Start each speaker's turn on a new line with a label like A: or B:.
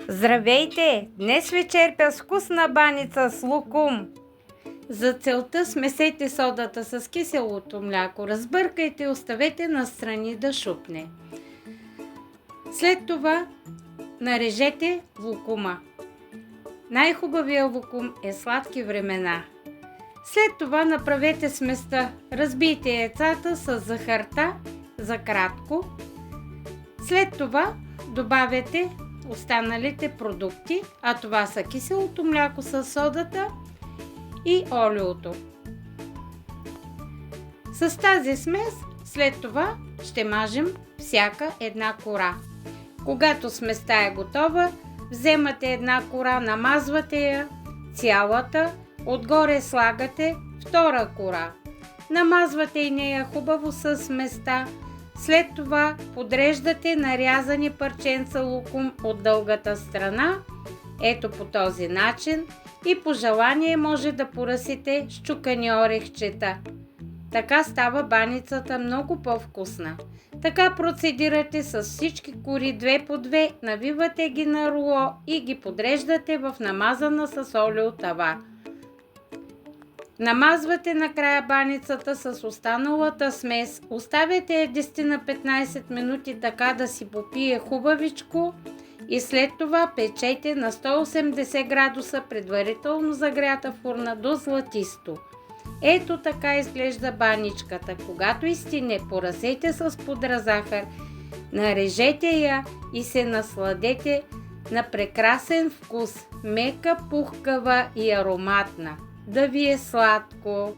A: Здравейте! Днес ви черпя с вкусна баница с лукум. За целта смесете содата с киселото мляко, разбъркайте и оставете настрани да шупне. След това нарежете лукума. Най-хубавият лукум е сладки времена. След това направете сместа. Разбийте яйцата с захарта за кратко. След това добавяте останалите продукти, а това са киселото мляко с содата и олиото. С тази смес след това ще мажем всяка една кора. Когато сместа е готова, вземате една кора, намазвате я цялата, отгоре слагате втора кора. Намазвате и нея хубаво с сместа. След това подреждате нарязани парченца лукум от дългата страна, ето по този начин, и по желание може да поръсите счукани орехчета. Така става баницата много по-вкусна. Така процедирате с всички кори две по две, навивате ги на руло и ги подреждате в намазана с олио тава. Намазвате накрая баницата с останалата смес, оставяте я 10 на 15 минути така да си попие хубавичко и след това печете на 180 градуса предварително загрята фурна до златисто. Ето така изглежда баничката. Когато изстине, поръсете с пудра захар, нарежете я и се насладете на прекрасен вкус, мека, пухкава и ароматна. Да ви е сладко!